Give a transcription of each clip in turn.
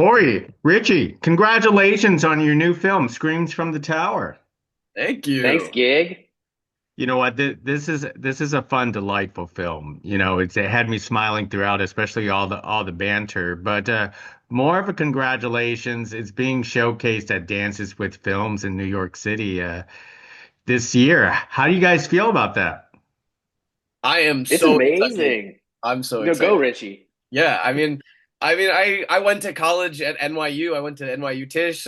Cory, Richie, congratulations on your new film, Screams from the Tower. Thank Thanks, you. Gig. You know what? This is a fun, delightful film. It had me smiling throughout, especially all the banter. But more of a congratulations. It's being showcased at Dances with Films in New York City this year. How do you guys feel about that? I am It's so excited. amazing. I'm so No, go, excited. Richie. Yeah, I went to college at NYU. I went to NYU Tisch.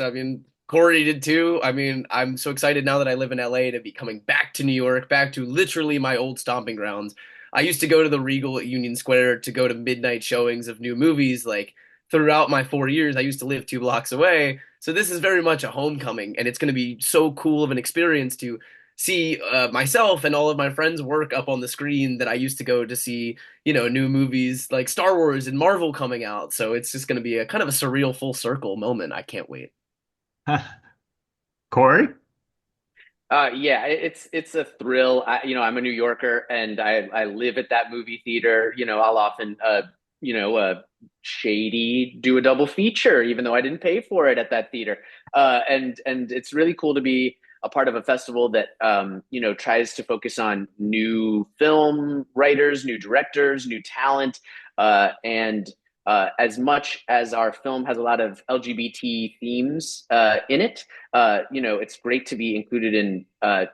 Corey did too. I'm so excited now that I live in LA to be coming back to New York, back to literally my old stomping grounds. I used to go to the Regal at Union Square to go to midnight showings of new movies. Like throughout my 4 years, I used to live 2 blocks away. So this is very much a homecoming, and it's going to be so cool of an experience to see myself and all of my friends work up on the screen that I used to go to see, new movies like Star Wars and Marvel coming out. So it's just going to be a kind of a surreal full circle moment. I can't wait. Cory? Yeah, it's a thrill. I'm a New Yorker, and I live at that movie theater. I'll often shady do a double feature, even though I didn't pay for it at that theater. And it's really cool to be a part of a festival that tries to focus on new film writers, new directors, new talent, and as much as our film has a lot of LGBT themes in it, it's great to be included in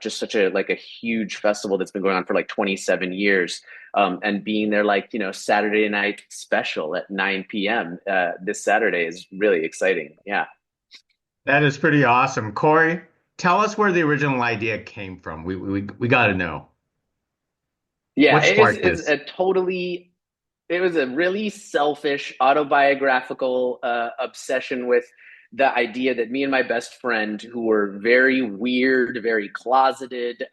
just such a huge festival that's been going on for like 27 years. And being there Saturday night special at 9 p.m. This Saturday is really exciting. Yeah. That is pretty awesome. Cory, tell us where the original idea came from. We got to know. Yeah, What it is sparked it's this? it was a really selfish autobiographical obsession with the idea that me and my best friend, who were very weird, very closeted,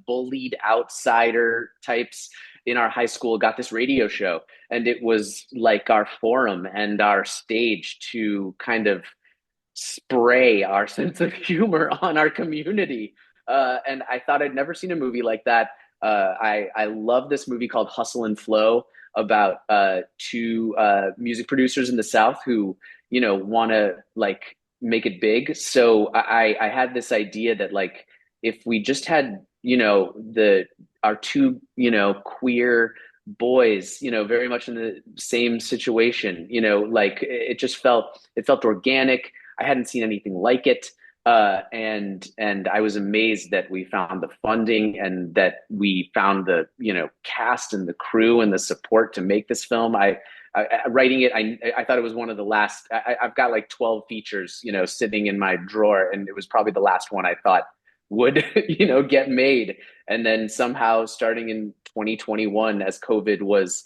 bullied outsider types in our high school, got this radio show. And it was like our forum and our stage to kind of spray our sense of humor on our community. And I thought I'd never seen a movie like that. I love this movie called Hustle and Flow about two music producers in the South who want to make it big. So I had this idea that if we just had the our two queer boys very much in the same situation, it felt organic. I hadn't seen anything like it. And I was amazed that we found the funding and that we found the cast and the crew and the support to make this film. Writing it, I thought it was one of the last. I've got like 12 features sitting in my drawer, and it was probably the last one I thought would get made. And then somehow, starting in 2021, as COVID was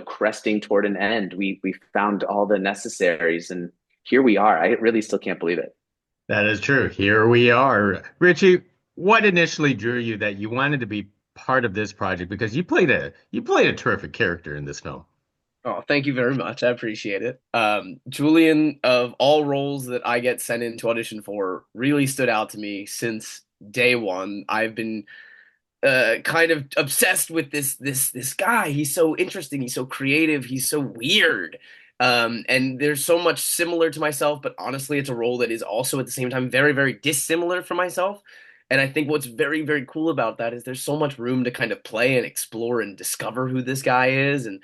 cresting toward an end, we found all the necessaries, and here we are. I really still can't believe it. That is true. Here we are. Richie, what initially drew you that you wanted to be part of this project? Because you played a terrific character in this film. Oh, thank you very much. I appreciate it. Julian, of all roles that I get sent in to audition for, really stood out to me since day one. I've been kind of obsessed with this guy. He's so interesting. He's so creative. He's so weird. And there's so much similar to myself, but honestly, it's a role that is also at the same time very, very dissimilar from myself. And I think what's very, very cool about that is there's so much room to kind of play and explore and discover who this guy is. And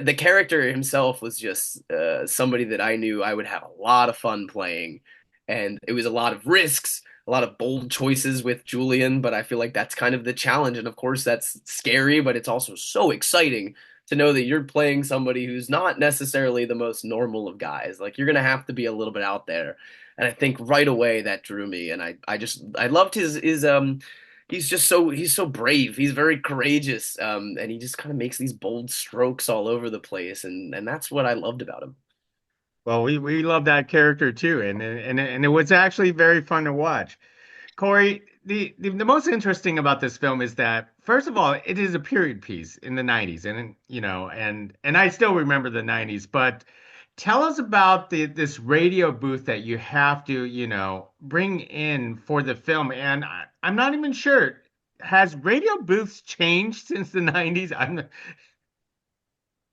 the character himself was just somebody that I knew I would have a lot of fun playing. And it was a lot of risks, a lot of bold choices with Julian, but I feel like that's kind of the challenge. And of course, that's scary, but it's also so exciting to know that you're playing somebody who's not necessarily the most normal of guys. Like you're gonna have to be a little bit out there. And I think right away that drew me. And I loved his he's so brave. He's very courageous. And he just kind of makes these bold strokes all over the place. And that's what I loved about him. Well, we love that character too, and it was actually very fun to watch. Cory, the most interesting about this film is that first of all, it is a period piece in the 90s, and and I still remember the 90s, but tell us about this radio booth that you have to, bring in for the film. And I'm not even sure, has radio booths changed since the 90s?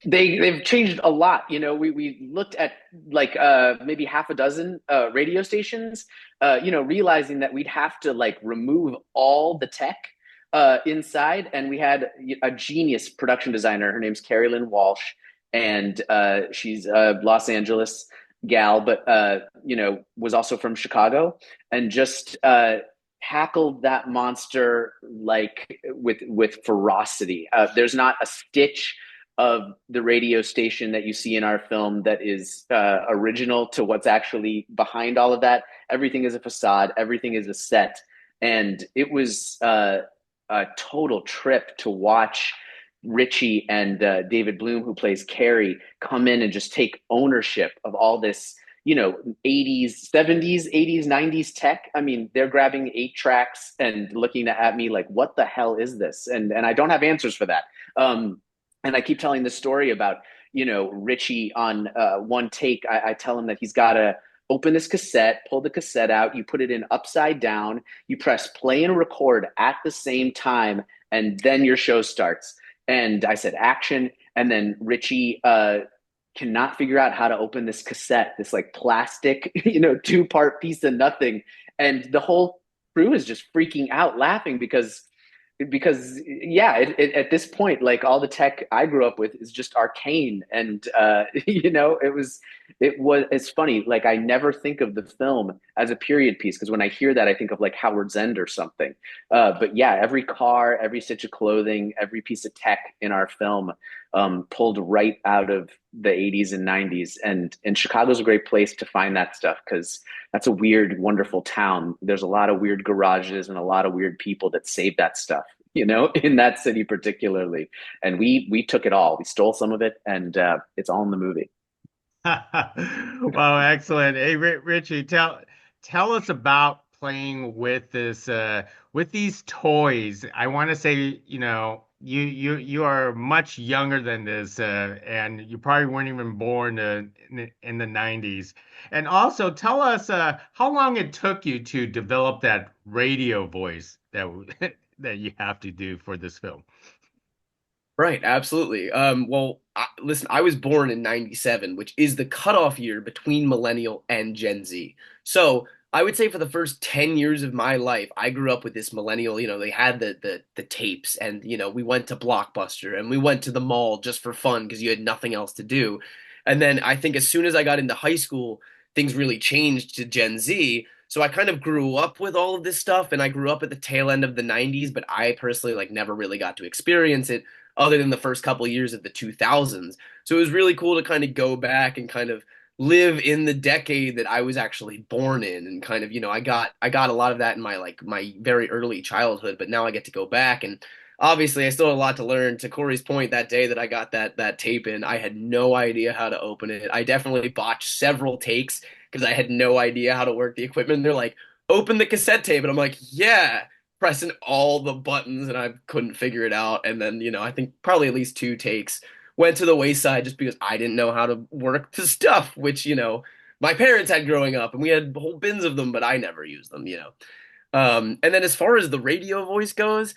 They've changed a lot. We looked at like maybe half a dozen radio stations, realizing that we'd have to like remove all the tech inside, and we had a genius production designer. Her name's Carrie Lynn Walsh, and she's a Los Angeles gal, but was also from Chicago, and just tackled that monster like with ferocity. There's not a stitch of the radio station that you see in our film that is original to what's actually behind all of that. Everything is a facade, everything is a set. And it was a total trip to watch Richie and David Bloom, who plays Cary, come in and just take ownership of all this, 80s, 70s, 80s, 90s tech. I mean, they're grabbing 8 tracks and looking at me like, what the hell is this? And I don't have answers for that. And I keep telling the story about, Richie on one take. I tell him that he's got to open this cassette, pull the cassette out, you put it in upside down, you press play and record at the same time, and then your show starts. And I said, action. And then Richie cannot figure out how to open this cassette, this like plastic, 2-part piece of nothing. And the whole crew is just freaking out laughing because yeah, at this point, like all the tech I grew up with is just arcane. And it's funny, like I never think of the film as a period piece, because when I hear that I think of like Howard's End or something. But yeah, every car, every stitch of clothing, every piece of tech in our film pulled right out of the 80s and 90s. And Chicago's a great place to find that stuff, because that's a weird, wonderful town. There's a lot of weird garages and a lot of weird people that save that stuff, in that city particularly. And we took it all. We stole some of it, and it's all in the movie. Wow, excellent. Hey, Richie, tell us about playing with this with these toys. I want to say, you are much younger than this, and you probably weren't even born in the 90s. And also tell us how long it took you to develop that radio voice that that you have to do for this film. Right, absolutely. Well, listen, I was born in 97, which is the cutoff year between millennial and Gen Z. So I would say for the first 10 years of my life, I grew up with this millennial, they had the tapes, and we went to Blockbuster and we went to the mall just for fun because you had nothing else to do. And then I think as soon as I got into high school, things really changed to Gen Z. So I kind of grew up with all of this stuff, and I grew up at the tail end of the 90s, but I personally like never really got to experience it other than the first couple of years of the 2000s. So it was really cool to kind of go back and kind of live in the decade that I was actually born in, and kind of, I got a lot of that in my very early childhood, but now I get to go back, and obviously I still have a lot to learn. To Cory's point, that day that I got that tape in, I had no idea how to open it. I definitely botched several takes because I had no idea how to work the equipment. They're like, open the cassette tape, and I'm like, yeah, pressing all the buttons, and I couldn't figure it out. And then, I think probably at least 2 takes went to the wayside just because I didn't know how to work the stuff, which, my parents had growing up, and we had whole bins of them, but I never used them. And then as far as the radio voice goes,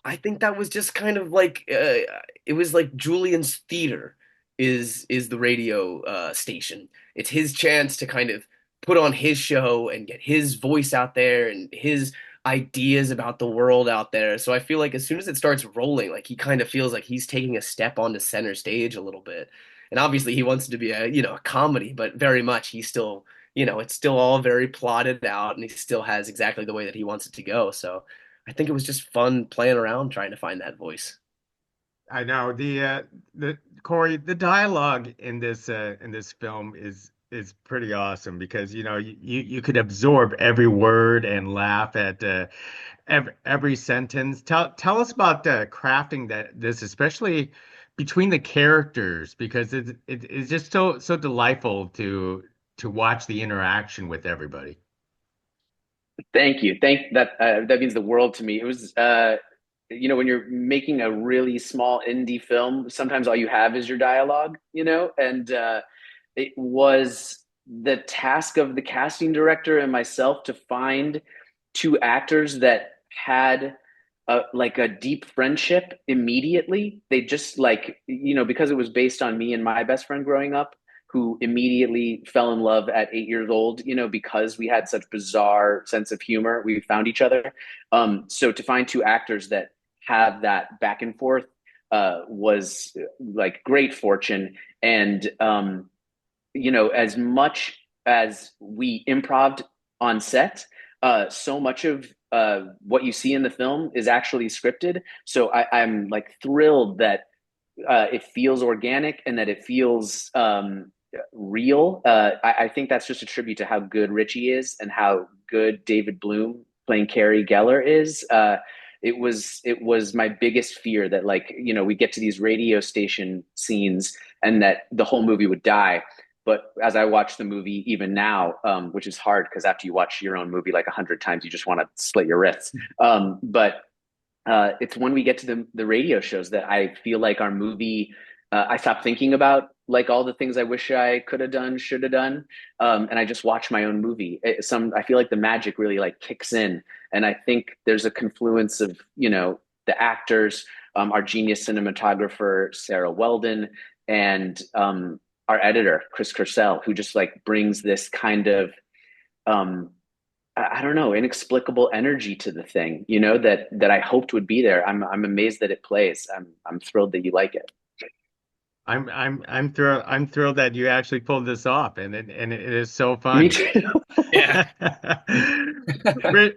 I think that was just kind of like it was like Julian's theater is the radio station. It's his chance to kind of put on his show and get his voice out there and his ideas about the world out there. So I feel like as soon as it starts rolling, like he kind of feels like he's taking a step onto center stage a little bit. And obviously he wants it to be a comedy, but very much he's still, it's still all very plotted out, and he still has exactly the way that he wants it to go. So I think it was just fun playing around trying to find that voice. I know the Corey, the dialogue in this film is pretty awesome because you could absorb every word and laugh at every sentence. Tell us about crafting this, especially between the characters, because it's just so delightful to watch the interaction with everybody. Thank you. That means the world to me. It was when you're making a really small indie film, sometimes all you have is your dialogue, and it was the task of the casting director and myself to find 2 actors that had like a deep friendship immediately. They just like, because it was based on me and my best friend growing up, who immediately fell in love at 8 years old, because we had such bizarre sense of humor. We found each other. So to find two actors that have that back and forth was like great fortune. And, as much as we improved on set, so much of what you see in the film is actually scripted. So I'm like thrilled that it feels organic and that it feels real. I think that's just a tribute to how good Richie is and how good David Bloom playing Cary Geller is. It was my biggest fear that, like, we get to these radio station scenes and that the whole movie would die. But as I watch the movie, even now, which is hard because after you watch your own movie like 100 times, you just want to split your wrists. But it's when we get to the radio shows that I feel like our movie, I stop thinking about like all the things I wish I could have done, should have done, and I just watch my own movie. I feel like the magic really like kicks in, and I think there's a confluence of the actors, our genius cinematographer Sarah Weldon, and our editor Chris Kersell, who just like brings this kind of um, I don't know, inexplicable energy to the thing, that I hoped would be there. I'm amazed that it plays. I'm thrilled that you like it. I'm thrilled that you actually pulled this off, and it is so Me fun. too. Yeah. Ri-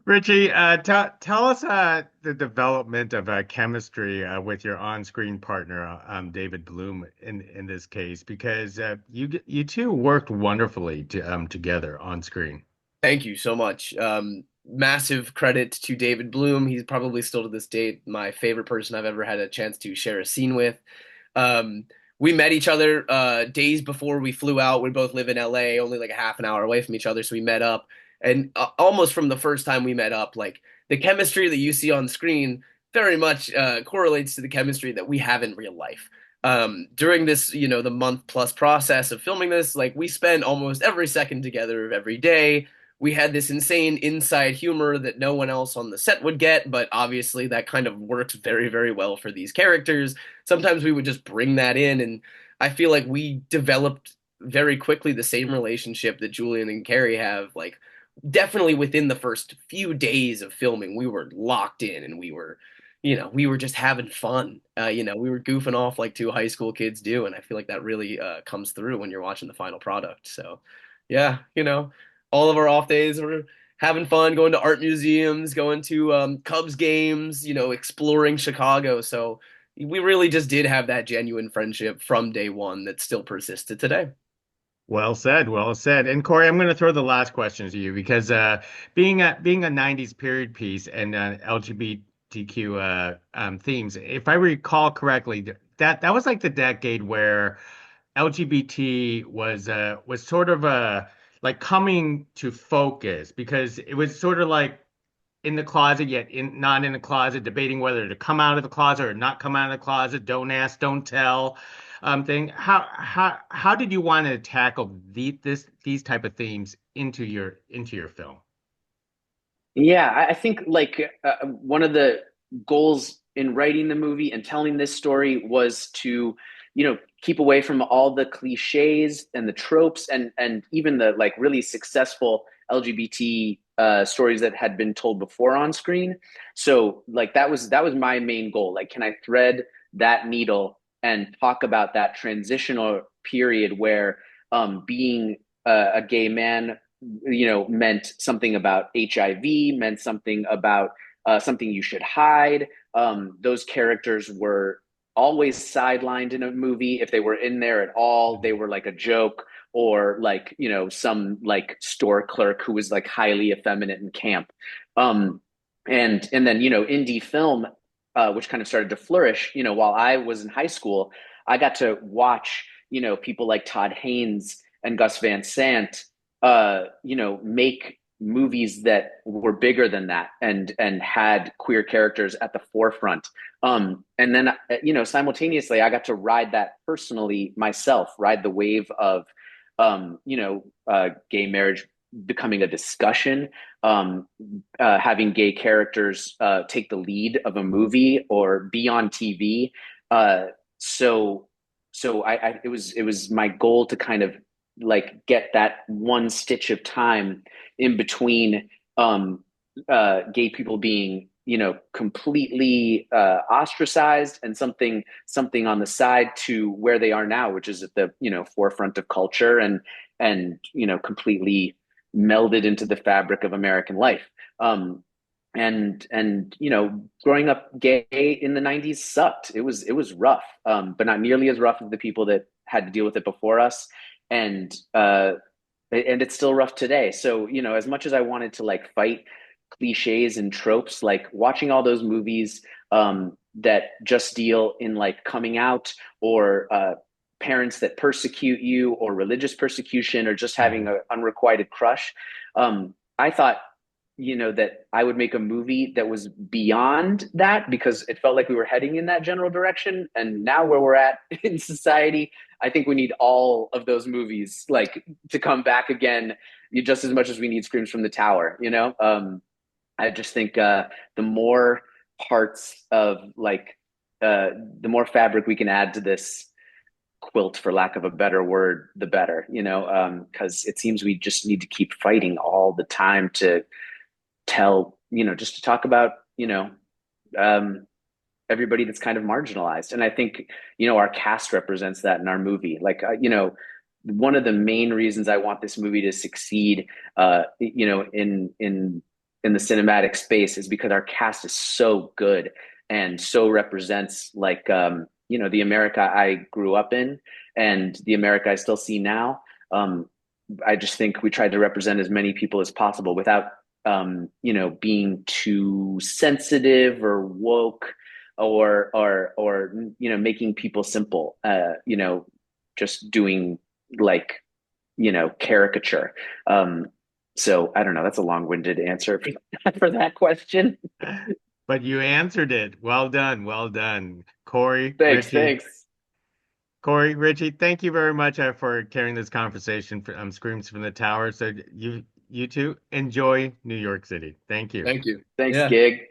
Richie, tell us the development of chemistry with your on-screen partner, David Bloom, in this case, because you two worked wonderfully together on screen. Thank you so much. Massive credit to David Bloom. He's probably still to this date my favorite person I've ever had a chance to share a scene with. Um, we met each other days before we flew out. We both live in LA, only like a half an hour away from each other, so we met up. And almost from the first time we met up, like the chemistry that you see on screen very much correlates to the chemistry that we have in real life. During this, the month plus process of filming this, like we spend almost every second together of every day. We had this insane inside humor that no one else on the set would get, but obviously that kind of works very, very well for these characters. Sometimes we would just bring that in, and I feel like we developed very quickly the same relationship that Julien and Carey have. Like, definitely within the first few days of filming, we were locked in, and we were just having fun. We were goofing off like two high school kids do, and I feel like that really comes through when you're watching the final product. So, yeah, all of our off days were having fun, going to art museums, going to Cubs games, exploring Chicago. So we really just did have that genuine friendship from day one that still persisted today. Well said, well said. And Corey, I'm going to throw the last question to you because being a '90s period piece and LGBTQ themes, if I recall correctly, that was like the decade where LGBT was sort of like coming to focus because it was sort of like in the closet yet not in the closet, debating whether to come out of the closet or not come out of the closet, don't ask, don't tell, thing. How did you want to tackle these type of themes into your film? Yeah, I think like one of the goals in writing the movie and telling this story was to, keep away from all the cliches and the tropes and even the like really successful LGBT stories that had been told before on screen. So like that was my main goal. Like, can I thread that needle and talk about that transitional period where being a gay man meant something about HIV, meant something about something you should hide. Those characters were always sidelined in a movie. If they were in there at all, they were like a joke or like, some like store clerk who was like highly effeminate and camp. And then, indie film, which kind of started to flourish, while I was in high school, I got to watch, people like Todd Haynes and Gus Van Sant make movies that were bigger than that and had queer characters at the forefront. And then simultaneously, I got to ride that personally myself, ride the wave of gay marriage becoming a discussion, having gay characters take the lead of a movie or be on TV. Uh, so it was my goal to kind of like get that one stitch of time in between gay people being completely ostracized and something on the side to where they are now, which is at the forefront of culture and completely melded into the fabric of American life. And growing up gay in the 90s sucked. It was rough, but not nearly as rough as the people that had to deal with it before us. And it's still rough today. So, as much as I wanted to like fight cliches and tropes, like watching all those movies that just deal in like coming out or parents that persecute you or religious persecution or just having Mhm. an unrequited crush. I thought, that I would make a movie that was beyond that because it felt like we were heading in that general direction. And now where we're at in society, I think we need all of those movies like to come back again, just as much as we need Screams from the Tower. I just think the more parts of like the more fabric we can add to this quilt, for lack of a better word, the better. Because it seems we just need to keep fighting all the time to tell, just to talk about, um, everybody that's kind of marginalized. And I think, our cast represents that in our movie. Like, one of the main reasons I want this movie to succeed, in the cinematic space is because our cast is so good and so represents like, the America I grew up in and the America I still see now. I just think we tried to represent as many people as possible without, being too sensitive or woke or making people simple. Just doing like caricature. So I don't know. That's a long-winded answer for that question. But you answered it. Well done. Well done. Thanks, thanks. Cory, Richie, thank you very much for carrying this conversation for Screams from the Tower. So you two enjoy New York City. Thank you. Thank you. Thanks, Yeah. Gig.